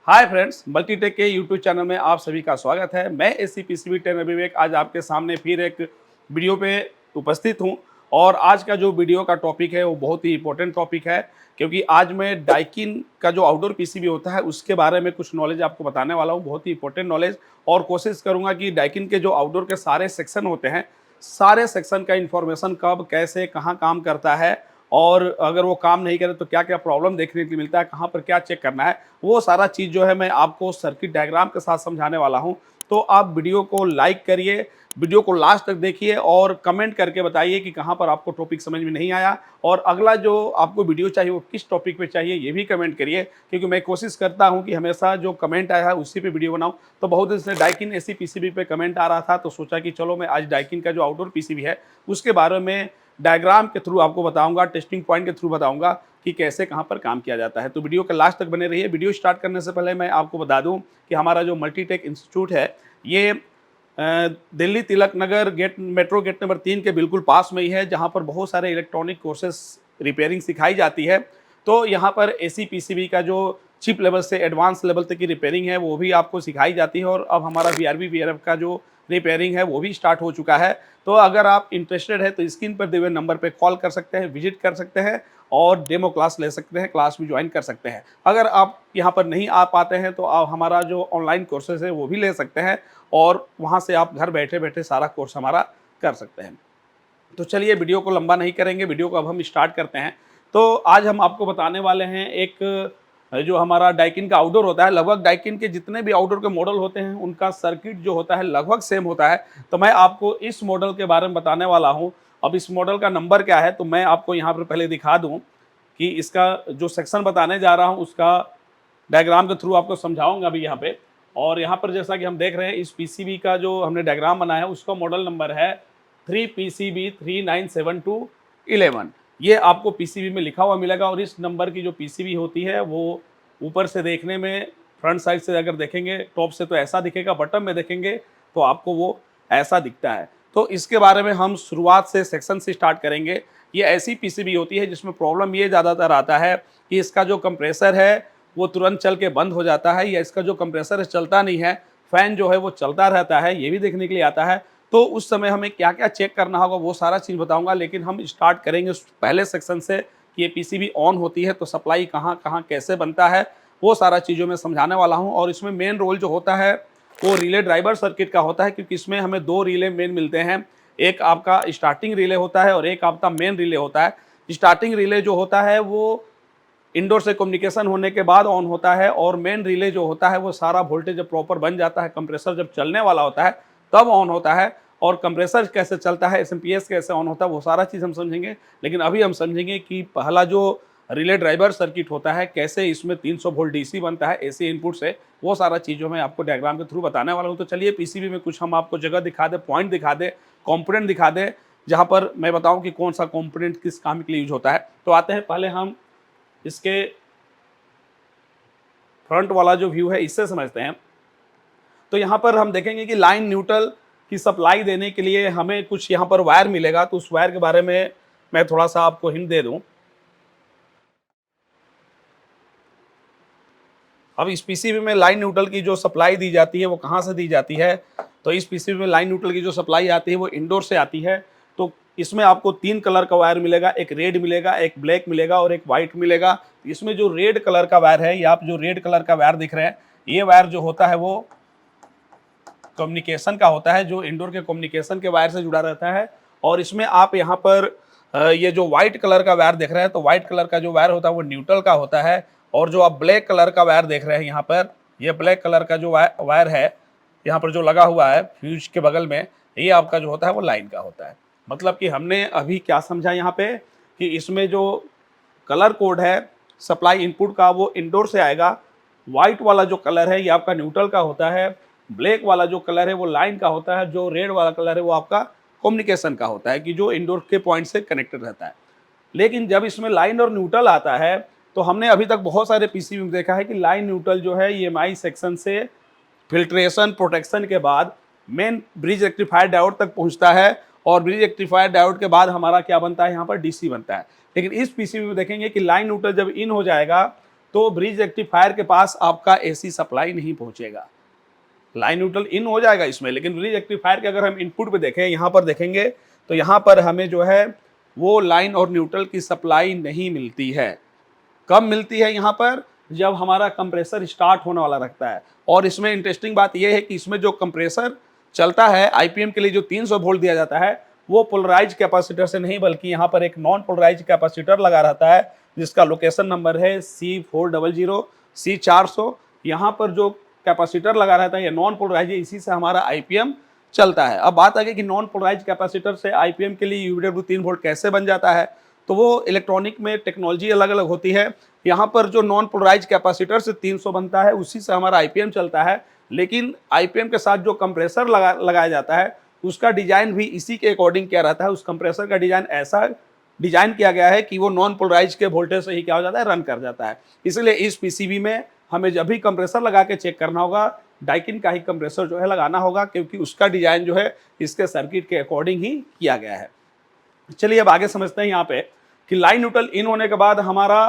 Hi friends, Multitech के YouTube channel में आप सभी का स्वागत है। मैं एससी पीसीबी टेन विवेक आज आपके सामने फिर एक वीडियो पे उपस्थित हूं और आज का जो वीडियो का टॉपिक है वो बहुत ही इंपॉर्टेंट टॉपिक है, क्योंकि आज मैं डाइकिन का जो आउटडोर पीसीबी होता है उसके बारे में कुछ नॉलेज आपको बताने वाला हूं। बहुत ही इंपॉर्टेंट नॉलेज, और कोशिश करूंगा कि डाइकिन के जो आउटडोर के सारे सेक्शन होते हैं, सारे सेक्शन का इन्फॉर्मेशन कब कैसे कहाँ काम करता है, और अगर वो काम नहीं करे तो क्या क्या प्रॉब्लम देखने को मिलता है, कहाँ पर क्या चेक करना है, वो सारा चीज़ जो है मैं आपको सर्किट डायग्राम के साथ समझाने वाला हूँ। तो आप वीडियो को लाइक करिए, वीडियो को लास्ट तक देखिए और कमेंट करके बताइए कि कहाँ पर आपको टॉपिक समझ में नहीं आया, और अगला जो आपको वीडियो चाहिए वो किस टॉपिक पे चाहिए ये भी कमेंट करिए, क्योंकि मैं कोशिश करता हूँ कि हमेशा जो कमेंट आया है उसी पे वीडियो बनाऊँ। तो बहुत दिन से डाइकिन एसी पीसीबी पे कमेंट आ रहा था, तो सोचा कि चलो मैं आज डाइकिन का जो आउटडोर पीसीबी है उसके बारे में डायग्राम के थ्रू आपको बताऊंगा, टेस्टिंग पॉइंट के थ्रू बताऊंगा कि कैसे कहां पर काम किया जाता है। तो वीडियो के लास्ट तक बने रहिए। वीडियो स्टार्ट करने से पहले मैं आपको बता दूं कि हमारा जो मल्टीटेक इंस्टीट्यूट है ये Delhi Tilak Nagar gate metro gate number 3 के बिल्कुल पास में ही है, जहां पर बहुत सारे इलेक्ट्रॉनिक कोर्सेस रिपेयरिंग सिखाई जाती है। तो यहाँ पर एसी पीसीबी का जो चिप लेवल से एडवांस लेवल तक की रिपेयरिंग है वो भी आपको सिखाई जाती है, और अब हमारा वीआरबी वीआरएफ का जो रिपेयरिंग है वो भी स्टार्ट हो चुका है। तो अगर आप इंटरेस्टेड है तो स्क्रीन पर दिए हुए नंबर पे कॉल कर सकते हैं, विजिट कर सकते हैं और डेमो क्लास ले सकते हैं, क्लास भी ज्वाइन कर सकते हैं। अगर आप यहाँ पर नहीं आ पाते हैं तो आप हमारा जो ऑनलाइन कोर्सेज है वो भी ले सकते हैं, और वहाँ से आप घर बैठे बैठे सारा कोर्स हमारा कर सकते हैं। तो चलिए वीडियो को लंबा नहीं करेंगे, वीडियो को अब हम स्टार्ट करते हैं। तो आज हम आपको बताने वाले हैं एक जो हमारा डाइकिन का आउटडोर होता है, लगभग डाइकिन के जितने भी आउटडोर के मॉडल होते हैं उनका सर्किट जो होता है लगभग सेम होता है। तो मैं आपको इस मॉडल के बारे में बताने वाला हूं। अब इस मॉडल का नंबर क्या है तो मैं आपको यहाँ पर पहले दिखा दूं कि इसका जो सेक्शन बताने जा रहा हूँ उसका डायग्राम के थ्रू आपको समझाऊंगा अभी यहाँ पे। और यहाँ पर जैसा कि हम देख रहे हैं इस पीसीबी का जो हमने डायग्राम बनाया है उसका मॉडल नंबर है 3PCB397211। ये आपको पीसीबी में लिखा हुआ मिलेगा, और इस नंबर की जो पीसीबी होती है वो ऊपर से देखने में फ्रंट साइड से अगर देखेंगे टॉप से तो ऐसा दिखेगा, बटन में देखेंगे तो आपको वो ऐसा दिखता है। तो इसके बारे में हम शुरुआत से सेक्शन से स्टार्ट करेंगे। ये ऐसी पीसीबी होती है जिसमें प्रॉब्लम ये ज़्यादातर आता है कि इसका जो कंप्रेसर है वो तुरंत चल के बंद हो जाता है, या इसका जो कंप्रेसर है चलता नहीं है, फैन जो है वो चलता रहता है, ये भी देखने के लिए आता है। तो उस समय हमें क्या क्या चेक करना होगा वो सारा चीज़ बताऊंगा, लेकिन हम स्टार्ट करेंगे उस पहले सेक्शन से कि ये पीसीबी ऑन होती है तो सप्लाई कहाँ कहाँ कैसे बनता है, वो सारा चीज़ों में समझाने वाला हूँ। और इसमें मेन रोल जो होता है वो रिले ड्राइवर सर्किट का होता है, क्योंकि इसमें हमें दो रिले मेन मिलते हैं। एक आपका स्टार्टिंग रिले होता है और एक आपका मेन रिले होता है। स्टार्टिंग रिले जो होता है वो इंडोर से कम्युनिकेशन होने के बाद ऑन होता है, और मेन रिले जो होता है वो सारा वोल्टेज जब प्रॉपर बन जाता है, कंप्रेसर जब चलने वाला होता है तब ऑन होता है। और कंप्रेसर कैसे चलता है, एसएमपीएस कैसे ऑन होता है, वो सारा चीज़ हम समझेंगे। लेकिन अभी हम समझेंगे कि पहला जो रिले ड्राइवर सर्किट होता है कैसे इसमें 300 वोल्ट डीसी बनता है एसी इनपुट से, वो सारा चीज़ों में आपको डायग्राम के थ्रू बताने वाला हूँ। तो चलिए पीसीबी में कुछ हम आपको जगह दिखा दें, पॉइंट दिखा दें, कॉम्पोनेंट दिखा दें, जहाँ पर मैं बताऊँ कि कौन सा कॉम्पोनेंट किस काम के लिए यूज होता है। तो आते हैं पहले हम इसके फ्रंट वाला जो व्यू है इससे समझते हैं। तो यहाँ पर हम देखेंगे कि लाइन न्यूट्रल की सप्लाई देने के लिए हमें कुछ यहाँ पर वायर मिलेगा, तो उस वायर के बारे में मैं थोड़ा सा आपको हिंट दे दूँ। अब इस पीसीबी में लाइन न्यूट्रल की जो सप्लाई दी जाती है वो कहाँ से दी जाती है, तो इस पीसीबी में लाइन न्यूट्रल की जो सप्लाई आती है वो इंडोर से आती है। तो इसमें आपको 3 कलर का वायर मिलेगा, एक रेड मिलेगा, एक ब्लैक मिलेगा और एक वाइट मिलेगा। इसमें जो रेड कलर का वायर है, ये आप जो रेड कलर का वायर दिख रहे हैं, ये वायर जो होता है वो कम्युनिकेशन का होता है, जो इंडोर के कम्युनिकेशन के वायर से जुड़ा रहता है। और इसमें आप यहाँ पर ये जो व्हाइट कलर का वायर देख रहे हैं, तो व्हाइट कलर का जो वायर होता है वो न्यूट्रल का होता है। और जो आप ब्लैक कलर का वायर देख रहे हैं यहाँ पर, ये ब्लैक कलर का जो वायर है यहाँ पर जो लगा हुआ है फ्यूज के बगल में, ये आपका जो होता है वो लाइन का होता है। मतलब कि हमने अभी क्या समझा यहाँ पे कि इसमें जो कलर कोड है सप्लाई इनपुट का वो इंडोर से आएगा। व्हाइट वाला जो कलर है ये आपका न्यूट्रल का होता है, ब्लैक वाला जो कलर है वो लाइन का होता है, जो रेड वाला कलर है वो आपका कम्युनिकेशन का होता है कि जो इंडोर के पॉइंट से कनेक्टेड रहता है। लेकिन जब इसमें लाइन और न्यूट्रल आता है तो हमने अभी तक बहुत सारे पीसीबी में देखा है कि लाइन न्यूट्रल जो है ईएमआई सेक्शन से फिल्ट्रेशन प्रोटेक्शन के बाद मेन ब्रिज रेक्टिफायर डायोड तक पहुंचता है, और ब्रिज रेक्टिफायर डायोड के बाद हमारा क्या बनता है यहाँ पर डीसी बनता है। लेकिन इस पीसीबी में देखेंगे कि लाइन न्यूट्रल जब इन हो जाएगा तो ब्रिज रेक्टिफायर के पास आपका एसी सप्लाई नहीं पहुंचेगा। लाइन न्यूट्रल इन हो जाएगा इसमें, लेकिन ब्रिज रेक्टिफायर के अगर हम इनपुट पे देखें, यहाँ पर देखेंगे तो यहाँ पर हमें जो है वो लाइन और न्यूट्रल की सप्लाई नहीं मिलती है। कब मिलती है? यहाँ पर जब हमारा कंप्रेसर स्टार्ट होने वाला रखता है। और इसमें इंटरेस्टिंग बात यह है कि इसमें जो कंप्रेसर चलता है आईपीएम के लिए जो 300 वोल्ट दिया जाता है वो पोलराइज कैपेसिटर से नहीं, बल्कि यहाँ पर एक नॉन पोलराइज कैपेसिटर लगा रहता है जिसका लोकेशन नंबर है C400 C400। यहाँ पर जो कैपेसिटर लगा रहता है ये नॉन पोलराइज है, इसी से हमारा आईपीएम चलता है। अब बात आ गई कि नॉन पोलराइज कैपेसिटर से आईपीएम के लिए यूवीडब्ल्यू 3 वोल्ट कैसे बन जाता है। तो वो इलेक्ट्रॉनिक में टेक्नोलॉजी अलग अलग होती है। यहाँ पर जो नॉन पोलराइज कैपेसिटर से 300 बनता है उसी से हमारा आईपीएम चलता है, लेकिन आईपीएम के साथ जो कंप्रेसर लगाया जाता है उसका डिजाइन भी इसी के अकॉर्डिंग किया रहता है। उस कंप्रेसर का डिजाइन ऐसा डिजाइन किया गया है कि वो नॉन पोलराइज के वोल्टेज से ही क्या हो जाता है, रन कर जाता है। इसलिए इस पीसीबी में हमें जब भी कंप्रेसर लगा के चेक करना होगा डाइकिन का ही कंप्रेसर जो है लगाना होगा, क्योंकि उसका डिजाइन जो है इसके सर्किट के अकॉर्डिंग ही किया गया है। चलिए अब आगे समझते हैं यहाँ पे कि लाइन न्यूट्रल इन होने के बाद हमारा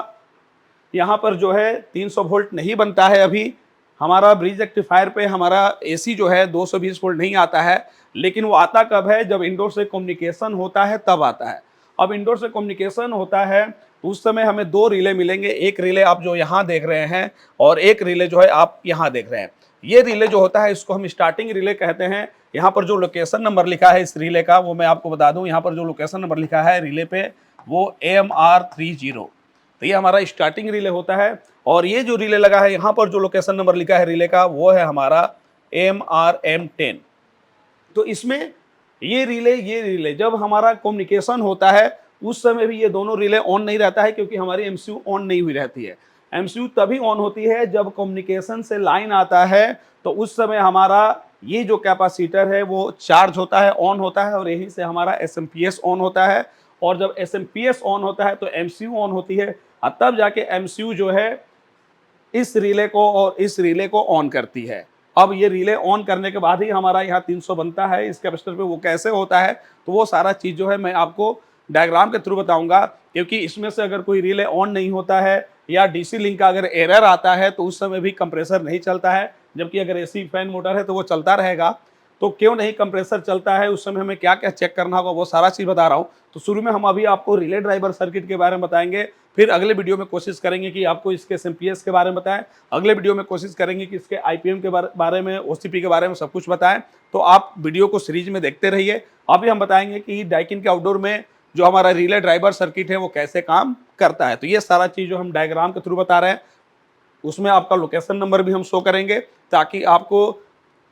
यहाँ पर जो है 300 वोल्ट नहीं बनता है। अभी हमारा ब्रिज रेक्टिफायर पे हमारा एसी जो है 220 वोल्ट नहीं आता है, लेकिन वो आता कब है? जब इंडोर से कम्युनिकेशन होता है तब आता है। अब इंडोर से कम्युनिकेशन होता है तो उस समय हमें दो रिले मिलेंगे, एक रिले आप जो यहाँ देख रहे हैं और एक रिले जो है आप यहाँ देख रहे हैं। ये रिले जो होता है इसको हम स्टार्टिंग रिले कहते हैं। यहाँ पर जो लोकेशन नंबर लिखा है इस रिले का वो मैं आपको बता दूं, यहाँ पर जो लोकेशन नंबर लिखा है रिले पे वो AMR30, तो ये हमारा स्टार्टिंग रिले होता है। और ये जो रिले लगा है यहाँ पर जो लोकेशन नंबर लिखा है रिले का वो है हमारा MRM10। तो इसमें ये रिले जब हमारा कम्युनिकेशन होता है उस समय भी ये दोनों रिले ऑन नहीं रहता है, क्योंकि हमारी एमसीयू ऑन नहीं हुई रहती है। एमसीयू तभी ऑन होती है जब कम्युनिकेशन से लाइन आता है, तो उस समय हमारा ये जो कैपेसिटर है वो चार्ज होता है, ऑन होता है, और यहीं से हमारा एसएमपीएस ऑन होता है। और जब एसएमपीएस ऑन होता है तो एमसीयू ऑन होती है, और तब जाके एमसीयू जो है इस रिले को और इस रिले को ऑन करती है। अब ये रिले ऑन करने के बाद ही हमारा यहाँ 300 बनता है इस कैपेसिटर पे। वो कैसे होता है तो वो सारा चीज़ जो है मैं आपको डायग्राम के थ्रू बताऊंगा, क्योंकि इसमें से अगर कोई रिले ऑन नहीं होता है या डीसी लिंक का अगर एरर आता है तो उस समय भी कंप्रेसर नहीं चलता है, जबकि अगर एसी फैन मोटर है तो वो चलता रहेगा। तो क्यों नहीं कंप्रेसर चलता है, उस समय हमें क्या क्या चेक करना होगा, वो सारा चीज़ बता रहा हूँ। तो शुरू में हम अभी आपको रिले ड्राइवर सर्किट के बारे में बताएंगे, फिर अगले वीडियो में कोशिश करेंगे कि आपको इसके एसएमपीएस के बारे में बताएं, अगले वीडियो में कोशिश करेंगे कि इसके आईपीएम के बारे में, ओसीपी के बारे में सब कुछ बताएं। तो आप वीडियो को सीरीज में देखते रहिए। अभी हम बताएंगे कि डाइकिन के आउटडोर में जो हमारा रिले ड्राइवर सर्किट है वो कैसे काम करता है। तो ये सारा चीज़ जो हम डायग्राम के थ्रू बता रहे हैं, उसमें आपका लोकेशन नंबर भी हम शो करेंगे ताकि आपको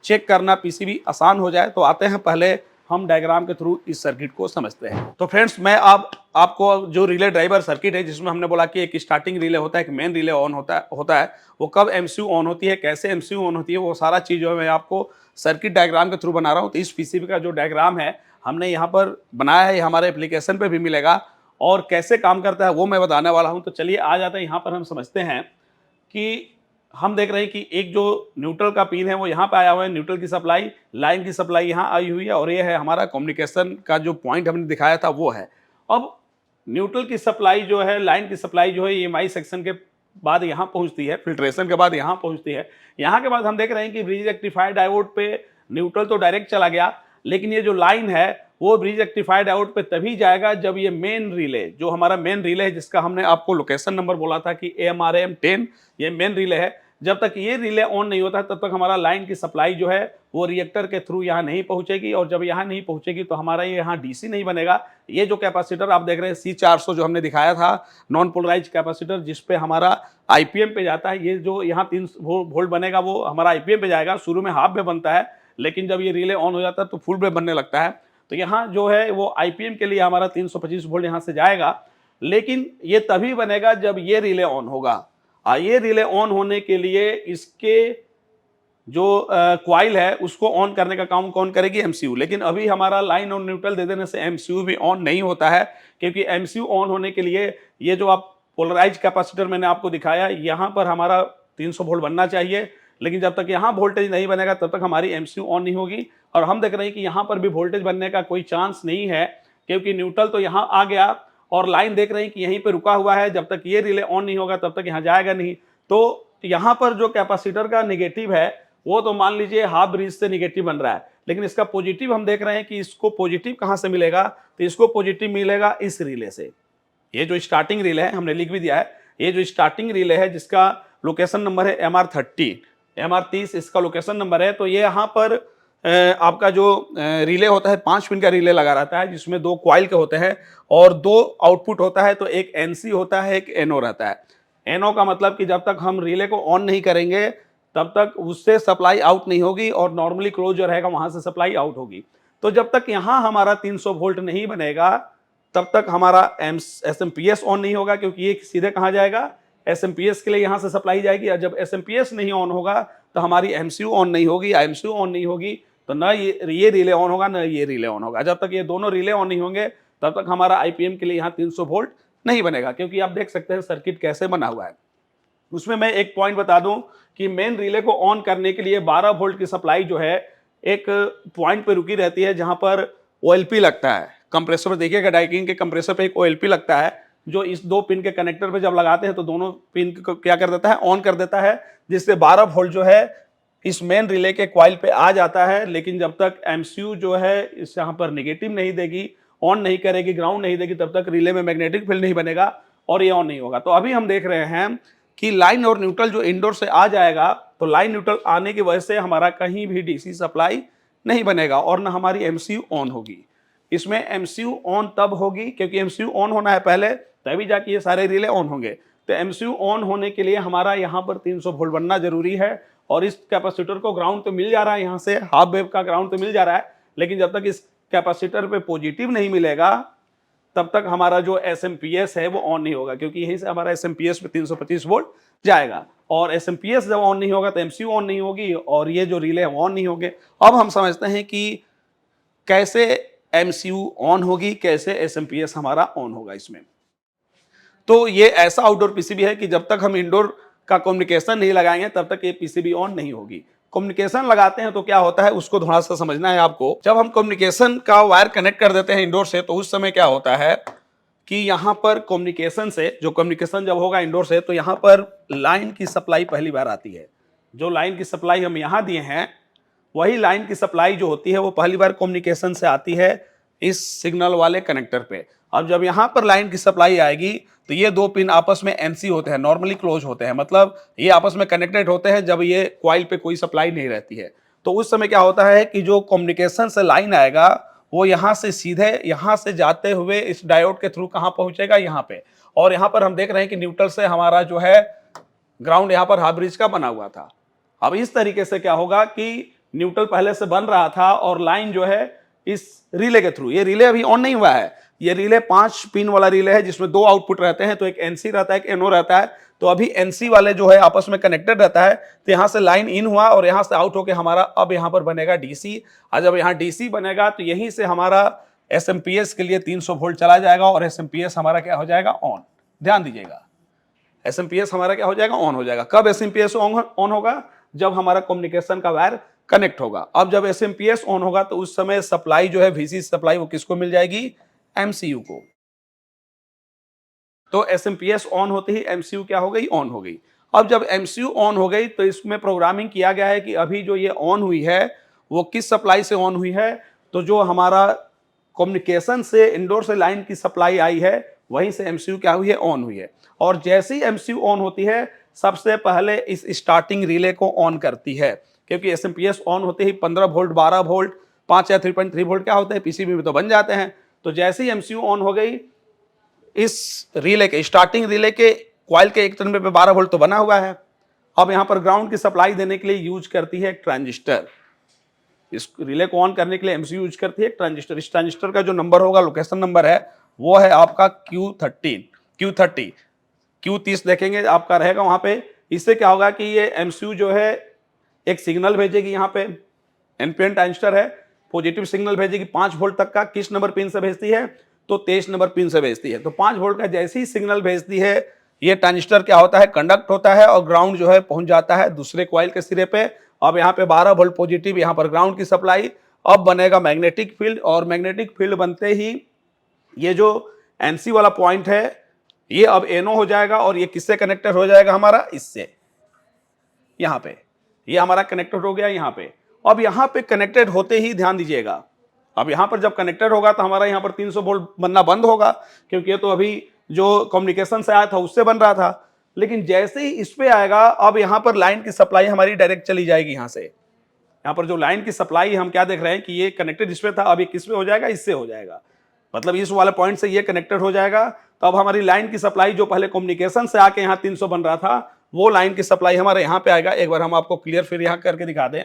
चेक करना पीसीबी आसान हो जाए। तो आते हैं पहले हम डायग्राम के थ्रू इस सर्किट को समझते हैं। तो फ्रेंड्स, मैं आपको जो रिले ड्राइवर सर्किट है, जिसमें हमने बोला कि एक स्टार्टिंग रिले होता है, एक मेन रिले ऑन होता है, वो कब एमसीयू ऑन होती है, कैसे एमसीयू ऑन होती है, वो सारा चीज़ जो है मैं आपको सर्किट डायग्राम के थ्रू बना रहा हूँ। तो इस पीसीबी का जो डायग्राम है हमने यहाँ पर बनाया है, हमारे एप्लीकेशन पे भी मिलेगा, और कैसे काम करता है वो मैं बताने वाला हूँ। तो चलिए आ जाते हैं यहाँ पर, हम समझते हैं कि हम देख रहे हैं कि एक जो न्यूट्रल का पिन है वो यहाँ पे आया हुआ है, न्यूट्रल की सप्लाई, लाइन की सप्लाई यहाँ आई हुई है, और ये है हमारा कम्युनिकेशन का जो पॉइंट हमने दिखाया था वो है। अब न्यूट्रल की सप्लाई जो है, लाइन की सप्लाई जो है EMI सेक्शन के बाद यहाँ पहुँचती है, फिल्ट्रेशन के बाद यहाँ पहुँचती है। यहाँ के बाद हम देख रहे हैं कि ब्रिज रेक्टिफायर डायोड पे न्यूट्रल तो डायरेक्ट चला गया, लेकिन ये जो लाइन है वो ब्रिज रेक्टिफायर डायोड पे तभी जाएगा जब ये मेन रिले, जो हमारा मेन रिले है, जिसका हमने आपको लोकेशन नंबर बोला था कि AMRM10, ये मेन रिले है, जब तक ये रिले ऑन नहीं होता तब तक हमारा लाइन की सप्लाई जो है वो रिएक्टर के थ्रू यहाँ नहीं पहुँचेगी, और जब यहाँ नहीं पहुँचेगी तो हमारा ये यहाँ डीसी नहीं बनेगा। ये जो कैपेसिटर आप देख रहे हैं C400 जो हमने दिखाया था, नॉन पोलराइज कैपेसिटर, जिसपे हमारा आईपीएम पे जाता है, ये जो यहाँ 3 वोल्ट बनेगा वो हमारा आईपीएम पे जाएगा। शुरू में हाफ में बनता है, लेकिन जब ये रिले ऑन हो जाता है तो फुल में बनने लगता है। तो यहाँ जो है वो आईपीएम के लिए हमारा 325 वोल्ट यहाँ से जाएगा, लेकिन ये तभी बनेगा जब ये रिले ऑन होगा। ये रिले ऑन होने के लिए इसके जो क्वाइल है उसको ऑन करने का काम कौन करेगी? एमसीयू। लेकिन अभी हमारा लाइन और न्यूट्रल दे देने से एमसीयू भी ऑन नहीं होता है, क्योंकि एमसीयू ऑन होने के लिए ये जो आप पोलराइज कैपेसिटर मैंने आपको दिखाया, यहाँ पर हमारा 300 वोल्ट बनना चाहिए, लेकिन जब तक यहाँ वोल्टेज नहीं बनेगा तब तक हमारी एमसीयू ऑन नहीं होगी। और हम देख रहे हैं कि यहाँ पर भी वोल्टेज बनने का कोई चांस नहीं है, क्योंकि न्यूट्रल तो यहाँ आ गया और लाइन देख रहे हैं कि यहीं पे रुका हुआ है, जब तक ये रिले ऑन नहीं होगा तब तक यहाँ जाएगा नहीं। तो यहाँ पर जो कैपेसिटर का नेगेटिव है वो तो मान लीजिए हाफ ब्रिज से नेगेटिव बन रहा है, लेकिन इसका पॉजिटिव हम देख रहे हैं कि इसको पॉजिटिव कहाँ से मिलेगा, तो इसको पॉजिटिव मिलेगा इस रिले से। ये जो स्टार्टिंग रिले है हमने लिख भी दिया है, ये जो स्टार्टिंग रिले है जिसका लोकेशन नंबर है MR30, MR30 इसका लोकेशन नंबर है। तो ये यहाँ पर आपका जो रिले होता है 5 पिन का रिले लगा रहता है, जिसमें 2 कॉइल के होते हैं और 2 आउटपुट होता है। तो एक NC होता है, एक NO रहता है। NO का मतलब कि जब तक हम रिले को ऑन नहीं करेंगे तब तक उससे सप्लाई आउट नहीं होगी और नॉर्मली क्लोज जो रहेगा वहां से सप्लाई आउट होगी। तो जब तक यहाँ हमारा 300 वोल्ट नहीं बनेगा तब तक हमारा SMPS ऑन नहीं होगा, क्योंकि ये सीधे कहाँ जाएगा, SMPS के लिए यहाँ से सप्लाई जाएगी। और जब SMPS नहीं ऑन होगा तो हमारी MCU ऑन नहीं होगी, MCU ऑन नहीं होगी तो न ये रिले ऑन होगा, न ये रिले ऑन होगा। जब तक ये दोनों रिले ऑन नहीं होंगे तब तक हमारा IPM के लिए यहाँ 300 वोल्ट नहीं बनेगा। क्योंकि आप देख सकते हैं सर्किट कैसे बना हुआ है। उसमें मैं एक पॉइंट बता दूं कि मेन रिले को ऑन करने के लिए 12 वोल्ट की सप्लाई जो है एक पॉइंट पे रुकी रहती है, जहां पर OLP लगता है। कंप्रेसर देखिएगा, डाइकिन के कंप्रेसर पे एक OLP लगता है, जो इस 2 पिन के कनेक्टर पे जब लगाते हैं तो दोनों पिन को क्या कर देता है, ऑन कर देता है, जिससे 12 वोल्ट जो है इस मेन रिले के कॉइल पे आ जाता है। लेकिन जब तक MCU जो है इस यहाँ पर निगेटिव नहीं देगी, ऑन नहीं करेगी, ग्राउंड नहीं देगी, तब तक रिले में मैग्नेटिक फील्ड नहीं बनेगा और ये ऑन नहीं होगा। तो अभी हम देख रहे हैं कि लाइन और न्यूट्रल जो इंडोर से आ जाएगा, तो लाइन न्यूट्रल आने की वजह से हमारा कहीं भी DC सप्लाई नहीं बनेगा और ना हमारी MCU ऑन होगी। इसमें MCU ऑन तब होगी क्योंकि MCU ऑन होना है पहले, तभी जाके ये सारे रिले ऑन होंगे। तो MCU ऑन होने के लिए हमारा यहाँ पर 300 वोल्ट बनना जरूरी है। और इस कैपेसिटर को ग्राउंड तो मिल जा रहा है, यहाँ से हाफ वेव का ग्राउंड तो मिल जा रहा है, लेकिन जब तक इस कैपेसिटर पे पॉजिटिव नहीं मिलेगा तब तक हमारा जो SMPS है वो ऑन नहीं होगा, क्योंकि यहीं से हमारा SMPS पे 325 वोल्ट जाएगा। और SMPS जब ऑन नहीं होगा तो MCU ऑन नहीं होगी और ये जो रिले ऑन नहीं होंगे। अब हम समझते हैं कि कैसे MCU ऑन होगी, कैसे SMPS हमारा ऑन होगा इसमें। तो ये ऐसा आउटडोर PCB है कि जब तक हम इंडोर का कम्युनिकेशन नहीं लगाएंगे तब तक ये PCB ऑन नहीं होगी। कम्युनिकेशन लगाते हैं तो क्या होता है उसको थोड़ा सा समझना है आपको। जब हम कम्युनिकेशन का वायर कनेक्ट कर देते हैं इंडोर से, तो उस समय क्या होता है कि यहाँ पर कम्युनिकेशन से, जो कम्युनिकेशन जब होगा इंडोर से, तो यहाँ पर लाइन की सप्लाई पहली बार आती है। जो लाइन की सप्लाई हम यहाँ दिए हैं वही लाइन की सप्लाई जो होती है वो पहली बार कम्युनिकेशन से आती है इस सिग्नल वाले कनेक्टर पे। अब जब यहाँ पर लाइन की सप्लाई आएगी तो ये 2 पिन आपस में NC होते हैं, नॉर्मली क्लोज होते हैं, मतलब ये आपस में कनेक्टेड होते हैं जब ये कॉइल पे कोई सप्लाई नहीं रहती है। तो उस समय क्या होता है कि जो कम्युनिकेशन से लाइन आएगा वो यहाँ से सीधे यहाँ से जाते हुए इस डायोड के थ्रू कहाँ पहुंचेगा, यहाँ पे। और यहाँ पर हम देख रहे हैं कि न्यूट्रल से हमारा जो है ग्राउंड यहाँ पर हाफ ब्रिज का बना हुआ था। अब इस तरीके से क्या होगा कि न्यूट्रल पहले से बन रहा था और लाइन जो है इस रिले के थ्रू, ये रिले अभी ऑन नहीं हुआ है, ये रिले 5 पिन वाला रिले है जिसमें 2 आउटपुट रहते हैं, तो एक NC रहता है, एक NO रहता है। तो अभी NC वाले जो है आपस में कनेक्टेड रहता है, तो यहाँ से लाइन इन हुआ और यहाँ से आउट होके हमारा अब यहाँ पर बनेगा DC। और जब यहाँ DC बनेगा तो यहीं से हमारा SMPS के लिए 300 वोल्ट चला जाएगा और SMPS हमारा क्या हो जाएगा, ऑन। ध्यान दीजिएगा, SMPS हमारा क्या हो जाएगा, ऑन हो जाएगा। कब SMPS ऑन होगा, जब हमारा कम्युनिकेशन का वायर कनेक्ट होगा। अब जब SMPS ऑन होगा तो उस समय सप्लाई जो है VC सप्लाई वो किसको मिल जाएगी, MCU को। तो SMPS ऑन होते ही MCU क्या हो गई, ऑन हो गई। अब जब MCU ऑन हो गई तो इसमें प्रोग्रामिंग किया गया है कि अभी जो ये ऑन हुई है वो किस सप्लाई से ऑन हुई है, तो जो हमारा कम्युनिकेशन से इंडोर से लाइन की सप्लाई आई है वहीं से MCU क्या हुई है, ऑन हुई है। और जैसे ही MCU ऑन होती है सबसे पहले इस स्टार्टिंग रिले को ऑन करती है, क्योंकि SMPS ऑन होते ही 15 वोल्ट, 12 वोल्ट, 5 या 3.3 वोल्ट क्या होते हैं PCB में तो बन जाते हैं। तो जैसे ही MCU ऑन हो गई, इस रिले के स्टार्टिंग रिले के कॉइल के एक टर्मिनल पे 12 वोल्ट तो बना हुआ है। अब यहाँ पर ग्राउंड की सप्लाई देने के लिए यूज करती है एक ट्रांजिस्टर। इस रिले को ऑन करने के लिए MCU यूज करती है एक ट्रांजिस्टर। इस ट्रांजिस्टर का जो नंबर होगा, लोकेशन नंबर है, वो है आपका Q30 देखेंगे आपका रहेगा वहां पे। इससे क्या होगा कि ये MCU जो है एक सिग्नल भेजेगी, यहाँ पे NPN ट्रांजिस्टर है, पॉजिटिव सिग्नल भेजेगी 5 वोल्ट तक का। किस नंबर पिन से भेजती है, तो 23 नंबर पिन से भेजती है। तो 5 वोल्ट का जैसे ही सिग्नल भेजती है, ये ट्रांजिस्टर क्या होता है, कंडक्ट होता है और ग्राउंड जो है पहुंच जाता है दूसरे कॉइल के सिरे पे। अब यहाँ पे 12 वोल्ट पॉजिटिव, यहाँ पर ग्राउंड की सप्लाई। अब बनेगा मैग्नेटिक फील्ड और मैग्नेटिक फील्ड बनते ही ये जो एनसी वाला पॉइंट है ये अब एनओ हो जाएगा और ये किससे कनेक्टेड हो जाएगा हमारा, इससे, यहां पे ये हमारा कनेक्टेड हो गया यहां पे। अब यहां पे कनेक्टेड होते ही ध्यान दीजिएगा, अब यहां पर जब कनेक्टेड होगा तो हमारा यहां पर 300 वोल्ट बनना बंद होगा, क्योंकि ये तो अभी जो कम्युनिकेशन से आया था उससे बन रहा था। लेकिन जैसे ही इस पे आएगा, अब यहां पर लाइन की सप्लाई हमारी डायरेक्ट चली जाएगी यहां से। यहां पर जो लाइन की सप्लाई हम क्या देख रहे हैं कि ये कनेक्टेड इस पे था, अब ये किस पे हो जाएगा, इससे हो जाएगा, मतलब इस वाले पॉइंट से ये कनेक्टेड हो जाएगा। तो अब हमारी लाइन की सप्लाई जो पहले कम्युनिकेशन से आके यहाँ 300 बन रहा था, वो लाइन की सप्लाई हमारे यहाँ पे आएगा। एक बार हम आपको क्लियर फिर यहाँ करके दिखा दें।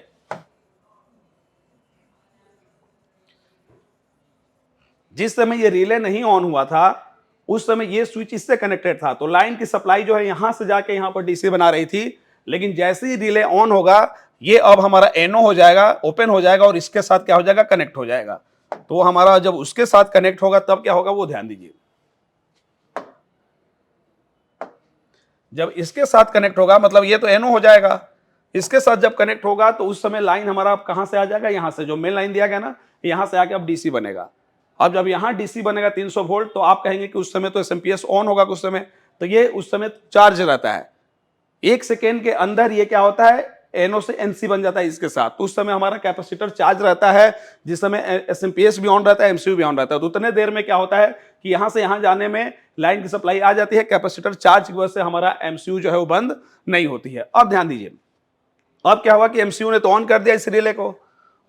जिस समय ये रिले नहीं ऑन हुआ था उस समय ये स्विच इससे कनेक्टेड था, तो लाइन की सप्लाई जो है यहां से जाके यहां पर डीसी बना रही थी। लेकिन जैसे ही रिले ऑन होगा, ये अब हमारा एनओ हो जाएगा, ओपन हो जाएगा और इसके साथ क्या हो जाएगा, कनेक्ट हो जाएगा। तो हमारा जब उसके साथ कनेक्ट होगा तब क्या होगा वो ध्यान दीजिए। जब इसके साथ कनेक्ट होगा मतलब ये तो एनओ हो जाएगा, इसके साथ जब कनेक्ट होगा तो उस समय लाइन हमारा अब कहां से आ जाएगा, यहां से जो मेन लाइन दिया गया ना, यहां से आके अब डीसी बनेगा। अब जब यहां डीसी बनेगा 300 वोल्ट, तो आप कहेंगे कि उस समय तो एसएमपीएस ऑन होगा कुछ समय, तो ये उस समय चार्ज रहता है। 1 सेकेंड के अंदर ये क्या होता है, एनओ से एनसी बन जाता है इसके साथ, तो उस समय हमारा कैपेसिटर चार्ज रहता है, जिस समय एसएमपीएस भी ऑन रहता है, एमसीयू भी ऑन रहता है। तो उतने देर में क्या होता है कि यहां से यहां जाने में लाइन की सप्लाई आ जाती है, कैपेसिटर चार्ज की वजह से हमारा एमसीयू जो है वो बंद नहीं होती है। अब ध्यान दीजिए, अब क्या हुआ कि एमसीयू ने तो ऑन कर दिया इस रिले को।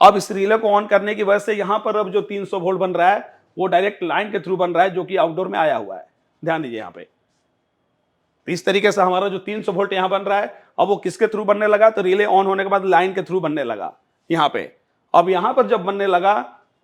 अब इस रिले को ऑन करने की वजह से यहां पर अब जो 300 वोल्ट बन रहा है वो डायरेक्ट लाइन के थ्रू बन रहा है, जो कि आउटडोर में आया हुआ है। ध्यान दीजिए यहां पे, इस तरीके से हमारा जो 300 वोल्ट यहां बन रहा है, अब वो किसके थ्रू बनने लगा, तो रिले ऑन होने के बाद लाइन के थ्रू बनने लगा यहां पे। अब यहां पर जब बनने लगा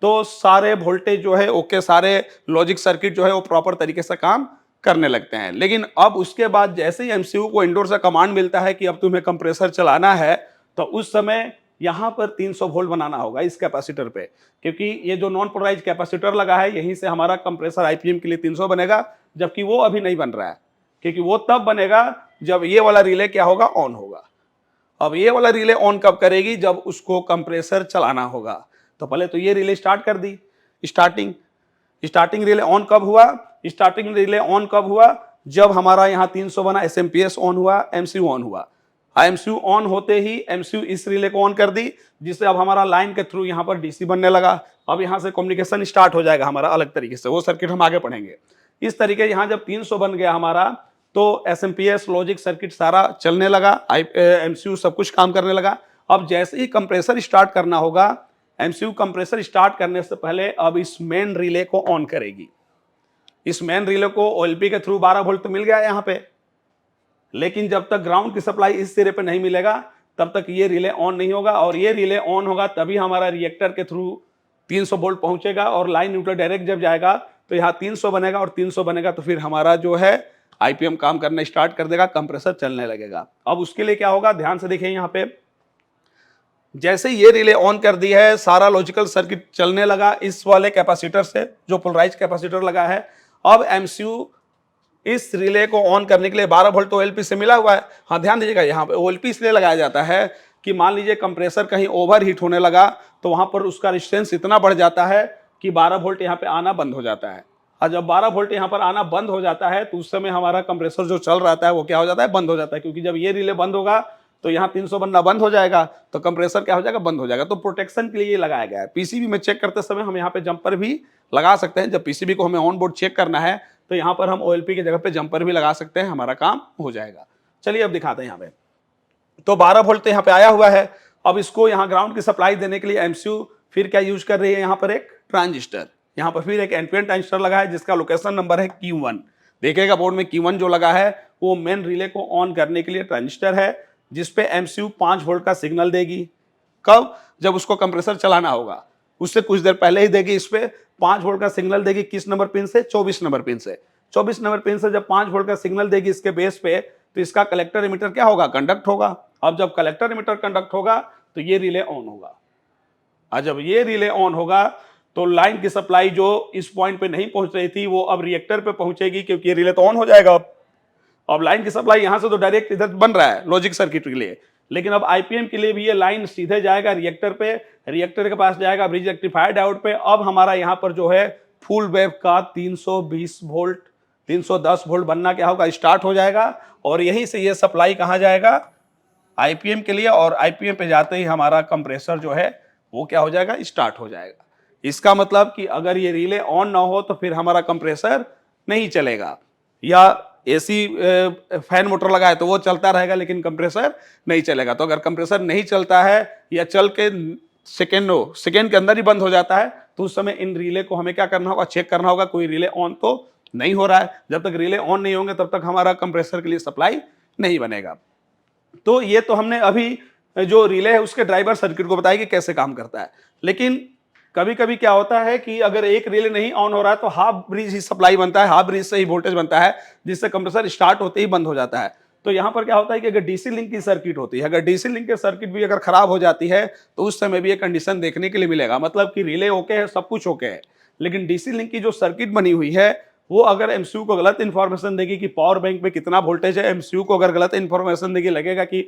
तो सारे वोल्टेज जो है ओके, सारे लॉजिक सर्किट जो है वो प्रॉपर तरीके से काम करने लगते हैं। लेकिन अब उसके बाद जैसे ही एमसीयू को इंडोर से कमांड मिलता है कि अब तुम्हें कंप्रेसर चलाना है, तो उस समय यहां पर 300 वोल्ट बनाना होगा इस कैपेसिटर पे, क्योंकि ये जो नॉन पोलराइज्ड कैपेसिटर लगा है यहीं से हमारा कंप्रेसर आईपीएम के लिए 300 बनेगा, जबकि वो अभी नहीं बन रहा है, क्योंकि वो तब बनेगा जब ये वाला रिले क्या होगा, ऑन होगा। अब ये वाला रिले ऑन कब करेगी, जब उसको कंप्रेसर चलाना होगा। तो पहले तो ये रिले स्टार्ट कर दी, स्टार्टिंग रिले ऑन कब हुआ, स्टार्टिंग रिले ऑन कब हुआ, जब हमारा यहाँ 300 बना, एसएमपीएस ऑन हुआ, एमसीयू ऑन हुआ। एमसीयू ऑन होते ही एमसीयू इस रिले को ऑन कर दी, जिससे अब हमारा लाइन के थ्रू यहाँ पर डीसी बनने लगा। अब यहाँ से कम्युनिकेशन स्टार्ट हो जाएगा हमारा अलग तरीके से, वो सर्किट हम आगे पढ़ेंगे। इस तरीके यहाँ जब 300 बन गया हमारा, तो एसएमपीएस लॉजिक सर्किट सारा चलने लगा, एमसीयू सब कुछ काम करने लगा। अब जैसे ही कंप्रेसर स्टार्ट करना होगा, एमसीयू कंप्रेसर स्टार्ट करने से पहले अब इस मेन रिले को ऑन करेगी। इस मेन रिले को ओएलपी के थ्रू 12 वोल्ट तो मिल गया यहाँ पे, लेकिन जब तक ग्राउंड की सप्लाई इस सिरे पे नहीं मिलेगा तब तक ये रिले ऑन नहीं होगा। और ये रिले ऑन होगा तभी हमारा रिएक्टर के थ्रू 300 वोल्ट पहुंचेगा, और लाइन न्यूट्रल डायरेक्ट जब जाएगा तो यहाँ 300 बनेगा, और 300 बनेगा तो फिर हमारा जो है आईपीएम काम करना स्टार्ट कर देगा, कंप्रेसर चलने लगेगा। अब उसके लिए क्या होगा, ध्यान से देखिए यहाँ पे, जैसे ये रिले ऑन कर दी है, सारा लॉजिकल सर्किट चलने लगा इस वाले कैपेसिटर से, जो पोलराइज्ड कैपेसिटर लगा है। अब एमसीयू इस रिले को ऑन करने के लिए 12 वोल्ट तो ओएलपी से मिला हुआ है। हाँ ध्यान दीजिएगा, यहाँ पे ओएलपी इसलिए लगाया जाता है कि मान लीजिए कंप्रेसर कहीं ओवर हीट होने लगा तो वहां पर उसका रेजिस्टेंस इतना बढ़ जाता है कि 12 वोल्ट यहाँ पे आना बंद हो जाता है। और जब 12 वोल्ट यहाँ पर आना बंद हो जाता है तो उस समय हमारा कंप्रेसर जो चल रहा है वो क्या हो जाता है, बंद हो जाता है, क्योंकि जब ये रिले बंद होगा तो यहाँ 300 बनना बंद हो जाएगा, तो कंप्रेसर क्या हो जाएगा, बंद हो जाएगा। तो प्रोटेक्शन के लिए ये लगाया गया है। पीसीबी में चेक करते समय हम यहाँ पे जंपर भी लगा सकते हैं। जब पीसीबी को हमें ऑन बोर्ड चेक करना है तो यहाँ पर हम ओएलपी की जगह पे जंपर भी लगा सकते हैं, हमारा काम हो जाएगा। चलिए अब दिखाते हैं यहाँ पे। तो 12 वोल्ट तो यहाँ पे आया हुआ है। अब इसको यहाँ ग्राउंड की सप्लाई देने के लिए एमसीयू फिर क्या यूज कर रही है, यहाँ पर एक ट्रांजिस्टर, यहाँ पर फिर एक एनपीएन ट्रांजिस्टर लगा है जिसका लोकेशन नंबर है Q1। देखिएगा बोर्ड में Q1 जो लगा है वो मेन रिले को ऑन करने के लिए ट्रांजिस्टर है, जिसपे एमसीयू 5 वोल्ट का सिग्नल देगी। कब, जब उसको कंप्रेसर चलाना होगा, उससे कुछ देर पहले ही देगी। इस पे 5 वोल्ट का सिग्नल देगी, किस नंबर पिन से, 24 नंबर पिन से। 24 नंबर पिन से जब 5 वोल्ट का सिग्नल देगी इसके बेस पे, तो इसका कलेक्टर एमिटर क्या होगा, कंडक्ट होगा। अब जब कलेक्टर एमिटर कंडक्ट होगा तो ये रिले ऑन होगा, और जब ये रिले ऑन होगा तो लाइन की सप्लाई जो इस पॉइंट पे नहीं पहुंच रही थी वो अब रिएक्टर पे पहुंचेगी, क्योंकि ये रिले तो ऑन हो जाएगा। अब लाइन की सप्लाई यहां से तो डायरेक्ट इधर बन रहा है लॉजिक सर्किट के लिए, लेकिन अब आईपीएम के लिए भी ये लाइन सीधे जाएगा रिएक्टर पे, रिएक्टर के पास जाएगा ब्रिज रेक्टिफायर डायोड पे। अब हमारा यहाँ पर जो है फुल वेव का 320 वोल्ट 310 वोल्ट बनना क्या होगा, स्टार्ट हो जाएगा और यहीं से ये सप्लाई कहाँ जाएगा, आईपीएम के लिए, और आईपीएम पे जाते ही हमारा कंप्रेसर जो है वो क्या हो जाएगा, स्टार्ट हो जाएगा। इसका मतलब कि अगर ये रिले ऑन ना हो तो फिर हमारा कंप्रेसर नहीं चलेगा, या एसी फैन मोटर लगाए तो वो चलता रहेगा लेकिन कंप्रेसर नहीं चलेगा। तो अगर कंप्रेसर नहीं चलता है या चल के सेकेंड के अंदर ही बंद हो जाता है तो उस समय इन रिले को हमें क्या करना होगा, चेक करना होगा कोई रिले ऑन तो नहीं हो रहा है। जब तक रिले ऑन नहीं होंगे तब तक हमारा कंप्रेसर के लिए सप्लाई नहीं बनेगा। तो ये तो हमने अभी जो रिले है उसके ड्राइवर सर्किट को बताया कि कैसे काम करता है। लेकिन कभी कभी क्या होता है कि अगर एक रिले नहीं ऑन हो रहा है तो हाफ ब्रिज ही सप्लाई बनता है, हाफ ब्रिज से ही वोल्टेज बनता है जिससे कंप्रेसर स्टार्ट होते ही बंद हो जाता है। तो यहां पर क्या होता है कि अगर डीसी लिंक की सर्किट होती है, अगर डीसी लिंक की सर्किट भी अगर खराब हो जाती है तो उस समय भी ये कंडीशन देखने के लिए मिलेगा। मतलब कि रिले ओके है, सब कुछ ओके है, लेकिन डीसी लिंक की जो सर्किट बनी हुई है वो अगर एमसीयू को गलत इंफॉर्मेशन देगी कि पावर बैंक में कितना वोल्टेज है, एमसीयू को अगर गलत इंफॉर्मेशन देगी, लगेगा कि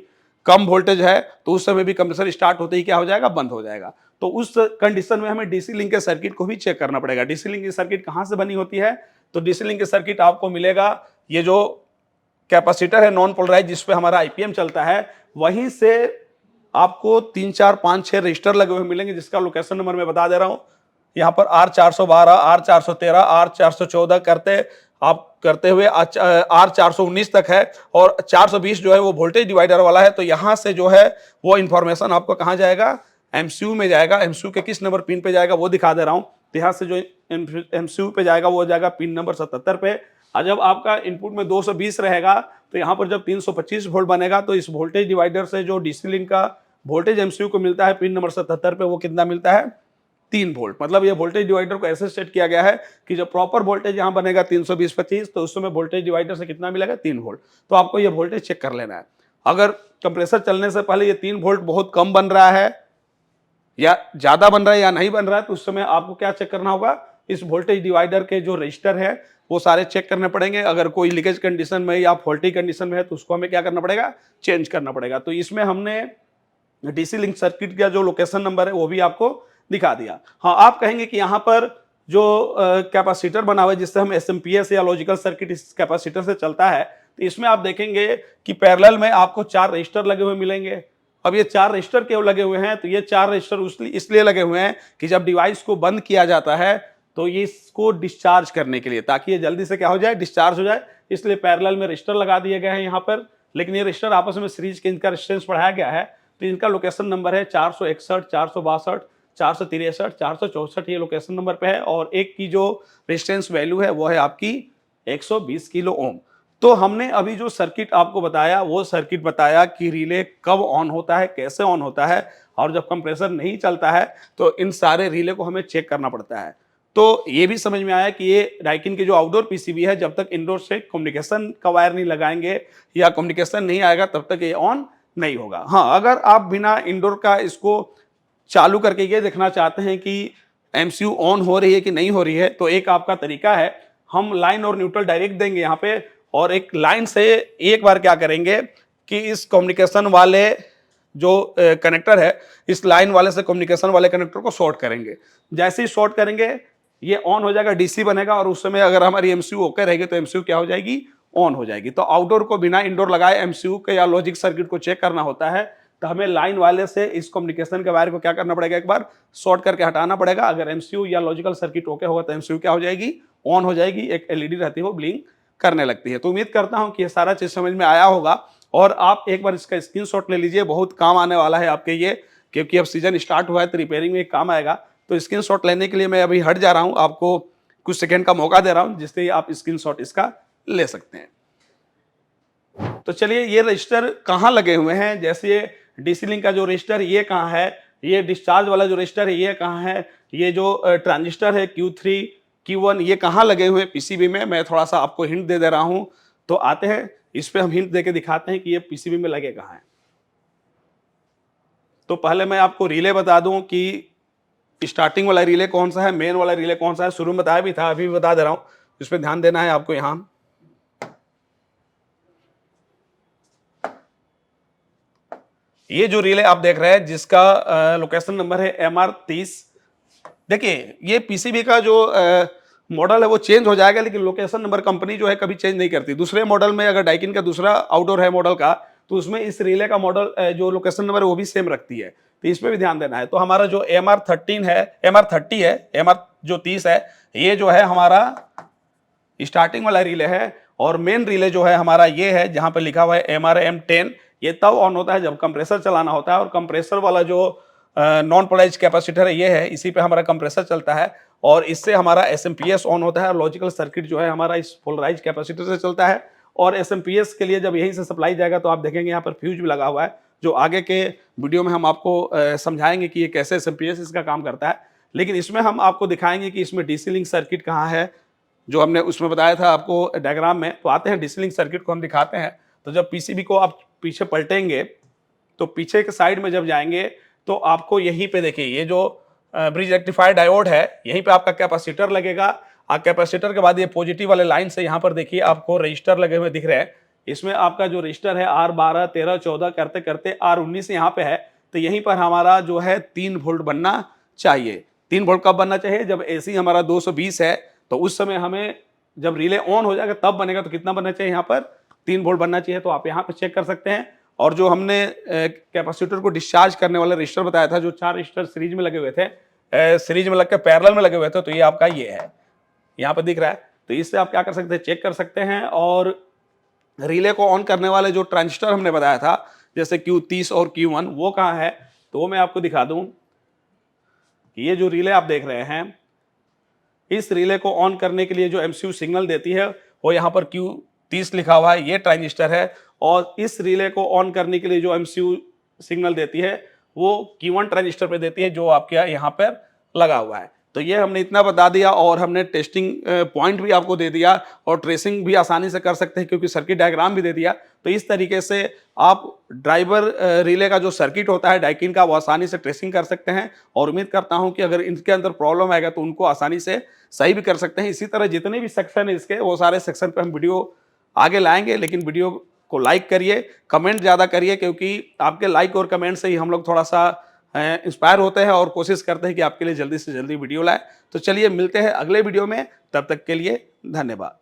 कम वोल्टेज है, तो उस समय भी कंप्रेसर स्टार्ट होते ही क्या हो जाएगा, बंद हो जाएगा। तो उस कंडीशन में हमें डीसी लिंक के सर्किट को भी चेक करना पड़ेगा। डीसी लिंक की सर्किट कहां से बनी होती है, तो डीसी लिंक की सर्किट आपको मिलेगा, ये जो कैपेसिटर है नॉन पोलराइज जिसपे हमारा आईपीएम चलता है, वहीं से आपको 3 4 5 6 रजिस्टर लगे हुए मिलेंगे जिसका लोकेशन नंबर मैं बता दे रहा हूं। यहाँ पर R412, R413, R414 करते हुए R419 तक है, और 420 जो है वो वोल्टेज डिवाइडर वाला है। तो यहाँ से जो है वो इंफॉर्मेशन आपको कहाँ जाएगा, एमसीयू में जाएगा। एमसीयू के किस नंबर पिन पे जाएगा वो दिखा दे रहा हूँ। तो यहाँ से जो एमसीयू पे जाएगा वो जाएगा पिन नंबर 77 पे। और जब आपका इनपुट में 220 रहेगा तो यहाँ पर जब 325 वोल्ट बनेगा तो इस वोल्टेज डिवाइडर से जो डीसी लिंक का वोल्टेज एमसीयू को मिलता है पिन नंबर 77 पे, वो कितना मिलता है, 3 वोल्ट। मतलब ये वोल्टेज डिवाइडर को ऐसे सेट किया गया है कि जब प्रॉपर वोल्टेज यहाँ बनेगा 320/25 तो उस समय वोल्टेज डिवाइडर से कितना मिलेगा, 3 वोल्ट। तो आपको ये वोल्टेज चेक कर लेना है। अगर कंप्रेसर चलने से पहले ये 3 वोल्ट बहुत कम बन रहा है या ज्यादा बन रहा है या नहीं बन रहा है, तो उस समय आपको क्या चेक करना होगा, इस वोल्टेज डिवाइडर के जो रजिस्टर है वो सारे चेक करने पड़ेंगे। अगर कोई लीकेज कंडीशन में या फॉल्टी कंडीशन में है तो उसको हमें क्या करना पड़ेगा, चेंज करना पड़ेगा। तो इसमें हमने डीसी लिंक सर्किट का जो लोकेशन नंबर है वो भी आपको दिखा दिया। हाँ, आप कहेंगे कि यहाँ पर जो कैपेसिटर बना हुआ है जिससे हम एसएमपीएस या लॉजिकल सर्किट इस कैपेसिटर से चलता है, तो इसमें आप देखेंगे कि पैरेलल में आपको 4 रजिस्टर लगे हुए मिलेंगे। अब ये 4 रजिस्टर क्यों लगे हुए हैं, तो ये 4 रजिस्टर इसलिए लगे हुए हैं कि जब डिवाइस को बंद किया जाता है तो ये इसको डिस्चार्ज करने के लिए, ताकि ये जल्दी से क्या हो जाए, डिस्चार्ज हो जाए, इसलिए पैरेलल में रजिस्टर लगा दिए गए हैं यहाँ पर। लेकिन ये रजिस्टर आपस में सीरीज के इनका रेजिस्टेंस बढ़ाया गया है। तो इनका लोकेशन नंबर है 461, 462, 463, 464, ये लोकेशन नंबर पे है। और एक की जो रेजिस्टेंस वैल्यू है वो है आपकी 120 किलो ओम। तो हमने अभी जो सर्किट आपको बताया वो सर्किट बताया कि रिले कब ऑन होता है, कैसे ऑन होता है, और जब कंप्रेसर नहीं चलता है तो इन सारे रिले को हमें चेक करना पड़ता है। तो ये भी समझ में आया कि ये डाइकिन की जो आउटडोर पीसीबी है, जब तक इंडोर से कम्युनिकेशन का वायर नहीं लगाएंगे या कम्युनिकेशन नहीं आएगा तब तक ये ऑन नहीं होगा। हाँ, अगर आप बिना इंडोर का इसको चालू करके ये देखना चाहते हैं कि एमसीयू ऑन हो रही है कि नहीं हो रही है, तो एक आपका तरीका है, हम लाइन और न्यूट्रल डायरेक्ट देंगे यहाँ पे, और एक लाइन से एक बार क्या करेंगे कि इस कम्युनिकेशन वाले जो कनेक्टर है, इस लाइन वाले से कम्युनिकेशन वाले कनेक्टर को शॉर्ट करेंगे। जैसे ही शॉर्ट करेंगे ये ऑन हो जाएगा, डीसी बनेगा, और उस समय अगर हमारी एमसीयू ओके रहेगी तो एमसीयू क्या हो जाएगी, ऑन हो जाएगी। तो आउटडोर को बिना इंडोर लगाए एमसीयू के या लॉजिक सर्किट को चेक करना होता है, तो हमें लाइन वाले से इस कम्युनिकेशन के वायर को क्या करना पड़ेगा, एक बार शॉर्ट करके हटाना पड़ेगा। अगर एमसीयू या लॉजिकल सर्किट ओके होगा तो एमसीयू क्या हो जाएगी, ऑन हो जाएगी, एक एलईडी रहती है वो ब्लिंक करने लगती है। तो उम्मीद करता हूं कि ये सारा चीज समझ में आया होगा, और आप एक बार इसका स्क्रीनशॉट ले लीजिए, बहुत काम आने वाला है आपके ये, क्योंकि अब सीजन स्टार्ट हुआ है तो रिपेयरिंग में काम आएगा। तो स्क्रीनशॉट लेने के लिए मैं अभी हट जा रहा हूं, आपको कुछ सेकंड का मौका दे रहा हूं जिससे आप स्क्रीनशॉट इसका ले सकते हैं। तो चलिए, ये रजिस्टर कहाँ लगे हुए हैं, जैसे ये डीसी लिंक का जो रजिस्टर ये कहाँ है, ये डिस्चार्ज वाला जो रजिस्टर है ये कहाँ है, ये जो ट्रांजिस्टर है Q3 Q1 ये कहाँ लगे हुए हैं पीसीबी में, मैं थोड़ा सा आपको हिंट दे रहा हूं। तो आते हैं इस पे, हम हिंट देके दिखाते हैं कि ये पीसीबी में लगे कहाँ हैं। तो पहले मैं आपको रिले बता दूं कि स्टार्टिंग वाला रिले कौन सा है, मेन वाला रिले कौन सा है। शुरू में बताया भी था, अभी भी बता दे रहा हूं, इस पे ध्यान देना है आपको। यहां ये जो रिले आप देख रहे हैं जिसका लोकेशन नंबर है MR30, देखिए ये पीसीबी का जो मॉडल है वो चेंज हो जाएगा, लेकिन लोकेशन नंबर कंपनी जो है कभी चेंज नहीं करती। दूसरे मॉडल में अगर डाइकिन का दूसरा आउटडोर है मॉडल का, तो उसमें इस रिले का मॉडल जो लोकेशन नंबर है वो भी सेम रखती है, तो इस पे भी ध्यान देना है। तो हमारा जो MR13 है, MR30 है, MR जो 30 है, ये जो है हमारा स्टार्टिंग वाला रिले है, और मेन रिले जो है हमारा ये है जहां पे लिखा हुआ है MRM10। ये तब ऑन होता है जब कंप्रेसर चलाना होता है, और कंप्रेसर वाला जो नॉन पोलराइज्ड कैपेसिटर है ये है, इसी पे हमारा कंप्रेसर चलता है, और इससे हमारा SMPS ऑन होता है, और लॉजिकल सर्किट जो है हमारा इस पोलराइज्ड कैपेसिटर से चलता है। और SMPS के लिए जब यहीं से सप्लाई जाएगा तो आप देखेंगे यहाँ पर फ्यूज भी लगा हुआ है, जो आगे के वीडियो में हम आपको समझाएंगे कि ये कैसे SMPS इसका काम करता है। लेकिन इसमें हम आपको दिखाएंगे कि इसमें डीसी लिंक सर्किट कहाँ है, जो हमने उसमें बताया था आपको डायग्राम में। तो आते हैं डीसी लिंक सर्किट को हम दिखाते हैं। तो जब पीसीबी को आप पीछे पलटेंगे, तो पीछे के साइड में जब जाएंगे तो आपको यहीं पे देखिए ये जो ब्रिज रेक्टिफायर डायोड है, यहीं पे आपका कैपेसिटर लगेगा। कैपेसिटर के बाद ये पॉजिटिव वाले लाइन से यहाँ पर देखिए आपको रजिस्टर लगे हुए दिख रहे हैं। इसमें आपका जो रजिस्टर है R12, 13, 14 करते करते R19 यहाँ पे है। तो यहीं पर हमारा जो है 3 वोल्ट बनना चाहिए। 3 वोल्ट कब बनना चाहिए? जब AC हमारा 220 है, तो उस समय हमें जब रिले ऑन हो जाएगा तब बनेगा। तो कितना बनना चाहिए? यहाँ पर 3 वोल्ट बनना चाहिए। तो आप यहाँ पे चेक कर सकते हैं। और जो हमने कैपेसिटर को डिस्चार्ज करने वाला रजिस्टर बताया था, जो 4 रजिस्टर सीरीज में लगे हुए थे, सीरीज में लगकर पैरेलल में लगे हुए थे, तो ये आपका ये है, यहाँ पर दिख रहा है। तो इससे आप क्या कर सकते हैं? चेक कर सकते हैं। और रिले को ऑन करने वाले जो ट्रांजिस्टर हमने बताया था, जैसे Q30 और Q1, वो कहाँ है? तो वो मैं आपको दिखा दूं कि ये जो रिले आप देख रहे हैं, इस रिले को ऑन करने के लिए जो MCU सिग्नल देती है वो यहाँ पर Q30 लिखा हुआ है, ये ट्रांजिस्टर है। और इस रिले को ऑन करने के लिए जो MCU सिग्नल देती है वो Q1 ट्रांजिस्टर पे देती है, जो आपके यहाँ पर लगा हुआ है। तो ये हमने इतना बता दिया, और हमने टेस्टिंग पॉइंट भी आपको दे दिया, और ट्रेसिंग भी आसानी से कर सकते हैं क्योंकि सर्किट डायग्राम भी दे दिया। तो इस तरीके से आप ड्राइवर रिले का जो सर्किट होता है डाइकिन का, वो आसानी से ट्रेसिंग कर सकते हैं। और उम्मीद करता हूं कि अगर इनके अंदर प्रॉब्लम आएगा तो उनको आसानी से सही भी कर सकते हैं। इसी तरह जितने भी सेक्शन है इसके, वो सारे सेक्शन पर हम वीडियो आगे लाएंगे। लेकिन वीडियो को लाइक करिए, कमेंट ज़्यादा करिए, क्योंकि आपके लाइक और कमेंट से ही हम लोग थोड़ा सा इंस्पायर होते हैं और कोशिश करते हैं कि आपके लिए जल्दी से जल्दी वीडियो लाएं। तो चलिए मिलते हैं अगले वीडियो में, तब तक के लिए धन्यवाद।